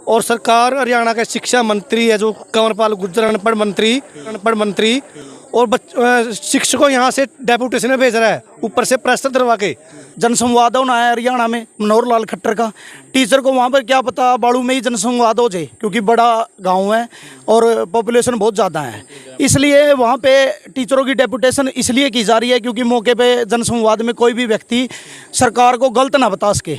और सरकार हरियाणा के शिक्षा मंत्री है जो कंवरपाल गुर्जर अनपढ़ मंत्री और शिक्षकों यहाँ से डेपुटेशन में भेज रहा है, ऊपर से प्रेशर दरवा के। जनसंवाद होना है हरियाणा में मनोहर लाल खट्टर का। टीचर को वहाँ पर क्या पता बाड़ू में ही जनसंवाद हो जाए, क्योंकि बड़ा गांव है और पॉपुलेशन बहुत ज़्यादा है, इसलिए वहाँ पे टीचरों की डेपुटेशन इसलिए की जा रही है क्योंकि मौके पे जनसंवाद में कोई भी व्यक्ति सरकार को गलत ना बता सके।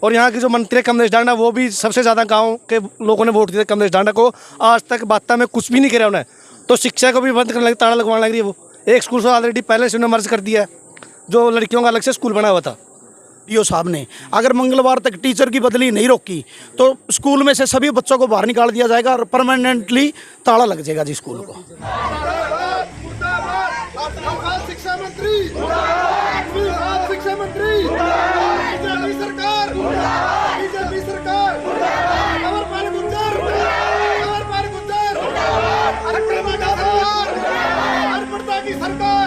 और यहाँ के जो मंत्री है कमलेश डांडा, वो भी सबसे ज़्यादा गाँव के लोगों ने वोट दिया कमलेश डांडा को। आज तक बात में कुछ भी नहीं किया उन्हें, तो शिक्षा को भी बंद करने लगी, ताला लगवाने लग रही है। वो एक स्कूल से ऑलरेडी पहले से उन्होंने मर्ज कर दिया है, जो लड़कियों का अलग से स्कूल बना हुआ था। डीओ साहब ने अगर मंगलवार तक टीचर की बदली नहीं रोकी तो स्कूल में से सभी बच्चों को बाहर निकाल दिया जाएगा और परमानेंटली ताला लग जाएगा जी स्कूल को। शिक्षा मंत्री सरकार, बीजेपी सरकार, कंवरपाल गुर्जर, अनपढ़ता की सरकार।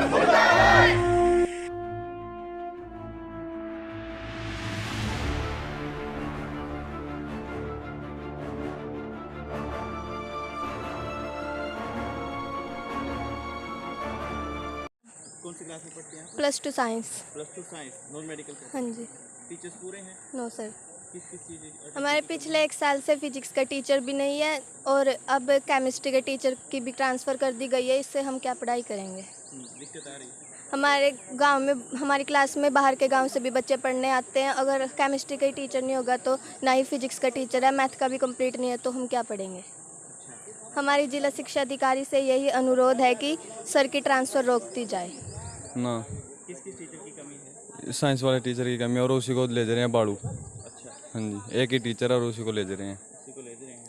कौन सी क्लास में पढ़ते हैं? +2 साइंस। +2 साइंस, नॉन मेडिकल का। हाँ जी। टीचर्स पूरे हैं? नो सर, किस चीज़ की? हमारे पिछले 1 साल से फिजिक्स का टीचर भी नहीं है और अब केमिस्ट्री के टीचर की भी ट्रांसफ़र कर दी गई है। इससे हम क्या पढ़ाई करेंगे? दिक्कत आ रही है। हमारे गांव में, हमारी क्लास में बाहर के गांव से भी बच्चे पढ़ने आते हैं। अगर केमिस्ट्री का ही टीचर नहीं होगा तो ना ही फिजिक्स का टीचर है, मैथ का भी कंप्लीट नहीं है, तो हम क्या पढ़ेंगे? हमारी जिला शिक्षा अधिकारी से यही अनुरोध है कि सर की ट्रांसफ़र रोक दी जाए। ना किस टीचर की कमी है? साइंस वाले टीचर की कमी, और उसी को ले जा रहे हैं बाड़ू। अच्छा, हाँ जी, एक ही टीचर और उसी को ले जा रहे हैं। उसी को ले जा रहे हैं,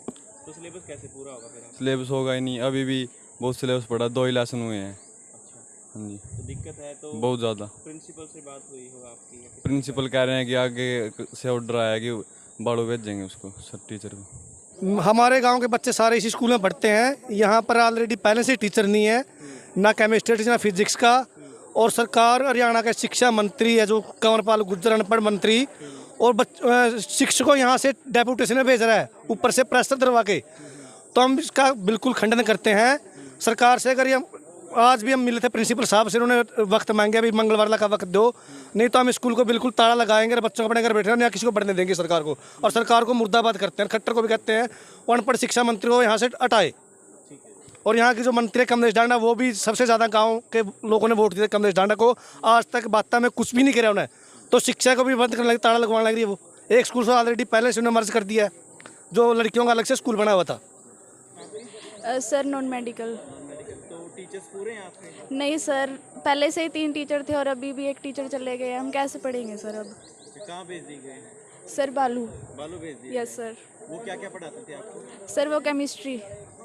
तो सिलेबस कैसे पूरा होगा फिर? सिलेबस होगा ही नहीं, अभी भी बहुत सिलेबस पड़ा, 2 ही लेसन हुए हैं। अच्छा, हाँ जी, तो दिक्कत है तो बहुत ज़्यादा। प्रिंसिपल से बात हुई होगा आपकी? प्रिंसिपल कह रहे हैं कि आगे से ऑर्डर आया कि बाड़ू भेजेंगे उसको, सर टीचर को। हमारे गांव के बच्चे सारे इसी स्कूल में पढ़ते हैं। यहाँ पर ऑलरेडी पहले से टीचर नहीं है, ना केमिस्ट्री ना फिजिक्स का। और सरकार हरियाणा के शिक्षा मंत्री है जो कंवरपाल गुर्जर अनपढ़ मंत्री और शिक्षकों यहाँ से डेपुटेशन में भेज रहा है, ऊपर से प्रेशर दरवा के। तो हम इसका बिल्कुल खंडन करते हैं सरकार से। अगर आज भी हम मिले थे प्रिंसिपल साहब से, उन्होंने वक्त मांगे अभी मंगलवार का वक्त दो, नहीं तो हम स्कूल को बिल्कुल ताला लगाएंगे और बच्चों को अपने घर बैठे हैं, या किसी को पढ़ने देंगे सरकार को। और सरकार को मुर्दाबाद करते हैं, खट्टर को भी कहते हैं, और अनपढ़ शिक्षा मंत्री को यहाँ से हटाए। और यहाँ के जो मंत्री है कमलेश डांडा, वो भी सबसे ज़्यादा गाँव के लोगों ने वोट दिया कमलेश डांडा को। आज तक बात में कुछ भी नहीं किया उन्हें, तो शिक्षा को भी बंद करने लगी, ताला लगवाने लग रही है। वो एक स्कूल से ऑलरेडी पहले से उन्होंने मर्ज कर दिया है, जो लड़कियों का अलग से स्कूल बना हुआ था। Sir non medical. तो टीचर्स पूरे हैं आपके? नहीं सर, पहले से ही 3 टीचर थे और अभी भी 1 टीचर चले गए। हम कैसे पढ़ेंगे सर अब? कहाँ भेज दी गए? सर बालू भेज दिए? Yes sir. वो क्या क्या पढ़ाते थे आपको? सर वो केमिस्ट्री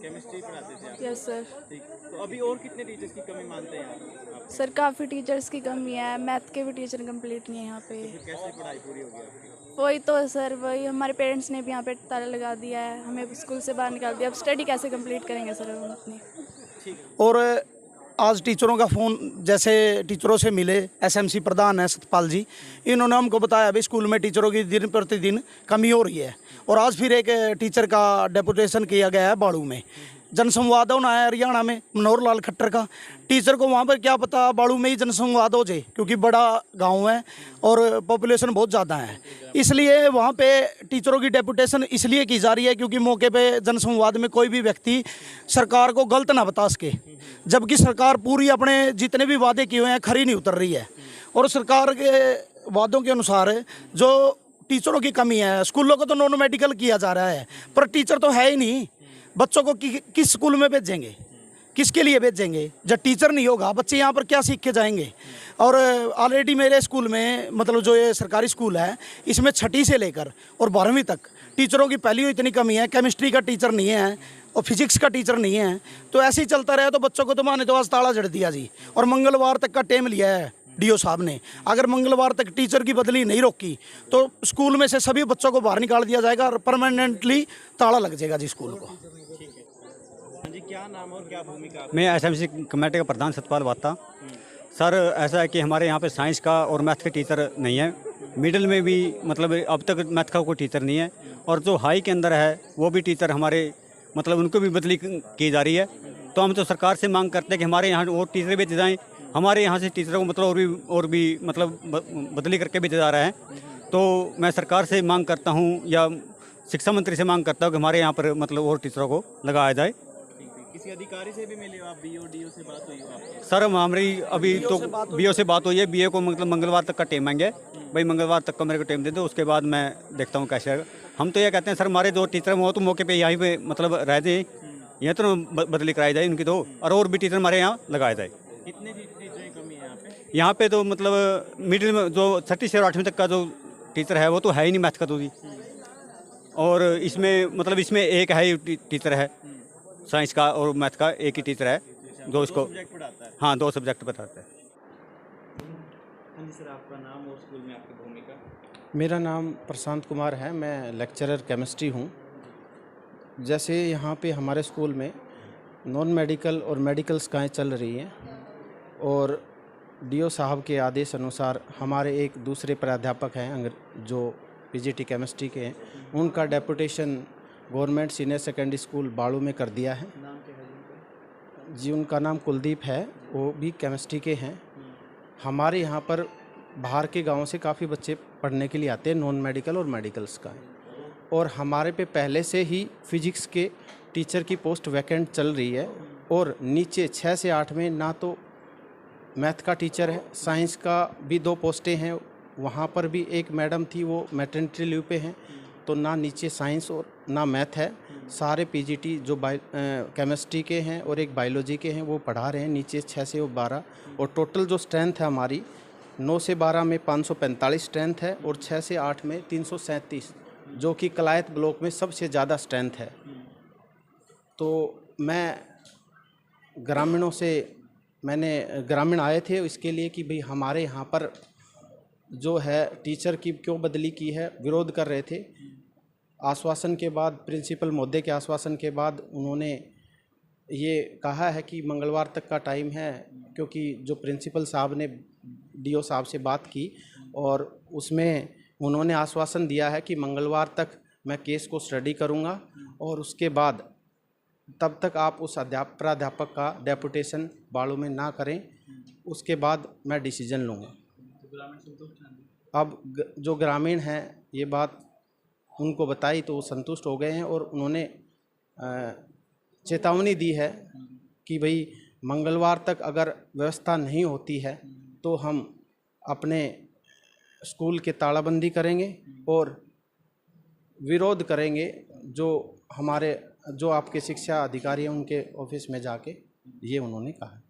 पढ़ाते थे आप? Yes sir. ठीक, तो अभी और कितने टीचर्स की कमी मानते हैं आप? सर काफ़ी टीचर्स की कमी है, मैथ के भी टीचर कंप्लीट नहीं है यहाँ पे। फिर कैसे पढ़ाई पूरी होगी आपकी? वही तो सर, वही हमारे पेरेंट्स ने भी यहाँ पे ताला लगा दिया है, हमें स्कूल से बाहर निकाल दिया। अब स्टडी कैसे कंप्लीट करेंगे सर हम अपनी? और आज टीचरों का फ़ोन, जैसे टीचरों से मिले, एसएमसी प्रधान है सतपाल जी, इन्होंने हमको बताया अभी स्कूल में टीचरों की दिन प्रतिदिन कमी हो रही है। और आज फिर एक टीचर का डेपुटेशन किया गया है बाड़ू में। जनसंवाद होना है हरियाणा में मनोहर लाल खट्टर का। टीचर को वहाँ पर क्या पता बाड़ू में ही जनसंवाद हो जाए, क्योंकि बड़ा गांव है और पॉपुलेशन बहुत ज़्यादा है, इसलिए वहाँ पे टीचरों की डेपुटेशन इसलिए की जा रही है क्योंकि मौके पे जनसंवाद में कोई भी व्यक्ति सरकार को गलत ना बता सके। जबकि सरकार पूरी अपने जितने भी वादे किए हुए हैं खरी नहीं उतर रही है। और सरकार के वादों के अनुसार जो टीचरों की कमी है, स्कूलों को तो नॉन मेडिकल किया जा रहा है, पर टीचर तो है ही नहीं। बच्चों को किस स्कूल में भेजेंगे, किसके लिए भेजेंगे? जब टीचर नहीं होगा बच्चे यहाँ पर क्या सीख के जाएंगे? और ऑलरेडी मेरे स्कूल में, मतलब जो ये सरकारी स्कूल है, इसमें 6ठी से लेकर और 12वीं तक टीचरों की पहली इतनी कमी है। केमिस्ट्री का टीचर नहीं है और फिजिक्स का टीचर नहीं है, तो ऐसे ही चलता रहे तो बच्चों को तो माने तो आज ताला जड़ दिया जी। और मंगलवार तक का टाइम लिया है डीओ साहब ने। अगर मंगलवार तक टीचर की बदली नहीं रोकी तो स्कूल में से सभी बच्चों को बाहर निकाल दिया जाएगा और परमानेंटली ताला लग जाएगा जी स्कूल को। जी, क्या नाम और क्या भूमिका? मैं एसएमसी कमेटी का प्रधान सतपाल वाता। सर ऐसा है कि हमारे यहाँ पे साइंस का और मैथ के टीचर नहीं है मिडिल में भी मतलब अब तक मैथ का कोई टीचर नहीं है, और जो हाई के अंदर है वो भी टीचर हमारे मतलब उनको भी बदली की जा रही है। तो हम तो सरकार से मांग करते हैं कि हमारे यहाँ और टीचर भेजे जाएँ, हमारे यहाँ से टीचरों को मतलब और भी मतलब बदली करके भेजा जा रहा है। तो मैं सरकार से मांग करता हूँ या शिक्षा मंत्री से मांग करता हूँ कि हमारे यहाँ पर मतलब और टीचरों को लगाया जाए। किसी अधिकारी से भी मिले हो आप? बीओ डीओ से बात हुई हो आपकी? सर हमारी अभी तो बीओ से बात हुई है। बीओ को मतलब मंगलवार तक का टाइम मांगे भाई, मंगलवार तक का मेरे को टाइम दे दो, उसके बाद मैं देखता हूँ कैसे आएगा। हम तो ये कहते हैं सर हमारे जो टीचर वो तो मौके पे यहीं पे मतलब रह जाए, यहाँ तो बदली कराई जाए उनकी तो, और भी टीचर हमारे यहाँ लगाया जाए। कितने टीचर की कमी है यहाँ पे? यहाँ पे तो मतलब मिडिल में जो 6वीं से 8वीं तक का जो टीचर है वो तो है ही नहीं मैथ का तो जी, और इसमें मतलब इसमें एक है ही टीचर है साइंस का और मैथ का, एक ही टीचर है जो इसको सब्जेक्ट पढ़ाता है। हाँ 2 सब्जेक्ट बताता है। हाँ जी सर, आपका नाम और स्कूल में आपकी भूमिका? मेरा नाम प्रशांत कुमार है, मैं लेक्चरर केमिस्ट्री हूँ। जैसे यहाँ पे हमारे स्कूल में नॉन मेडिकल और मेडिकल शिकायतें चल रही हैं, और डीओ साहब के आदेश अनुसार हमारे एक दूसरे प्राध्यापक हैं जो पीजीटी केमिस्ट्री के हैं, उनका deputation government senior secondary school बाड़ू में कर दिया है। नाम क्या है उनका? जी उनका नाम कुलदीप है, वो भी केमिस्ट्री के हैं। हमारे यहाँ पर बाहर के गांवों से काफ़ी बच्चे पढ़ने के लिए आते हैं, नॉन मेडिकल और मेडिकल्स का, और हमारे पे पहले से ही फिजिक्स के टीचर की पोस्ट वैकेंट चल रही है, और नीचे 6 से 8 में ना तो मैथ का टीचर है, साइंस का भी 2 पोस्टें हैं, वहाँ पर भी एक मैडम थी वो मैटरनिटी लीव पे हैं, तो ना नीचे साइंस और ना मैथ है। सारे पीजीटी जो केमिस्ट्री के हैं और एक बायोलॉजी के हैं वो पढ़ा रहे हैं, नीचे 6 से 12, और टोटल जो स्ट्रेंथ है हमारी 9 से 12 में 545 स्ट्रेंथ है, और 6 से 8 में 337, जो कि कलायत ब्लॉक में सबसे ज़्यादा स्ट्रेंथ है। तो मैं ग्रामीण आए थे इसके लिए कि भाई हमारे यहाँ पर जो है टीचर की क्यों बदली की है, विरोध कर रहे थे। आश्वासन के बाद, प्रिंसिपल महोदय के आश्वासन के बाद उन्होंने ये कहा है कि मंगलवार तक का टाइम है, क्योंकि जो प्रिंसिपल साहब ने डीओ साहब से बात की और उसमें उन्होंने आश्वासन दिया है कि मंगलवार तक मैं केस को स्टडी करूँगा, और उसके बाद तब तक आप उस प्राध्यापक का डेपुटेशन बाड़ू में ना करें, उसके बाद मैं डिसीजन लूँगा। अब जो ग्रामीण हैं ये बात उनको बताई तो वो संतुष्ट हो गए हैं, और उन्होंने चेतावनी दी है कि भाई मंगलवार तक अगर व्यवस्था नहीं होती है तो हम अपने स्कूल के तालाबंदी करेंगे और विरोध करेंगे, जो आपके शिक्षा अधिकारी हैं उनके ऑफिस में जाके, ये उन्होंने कहा।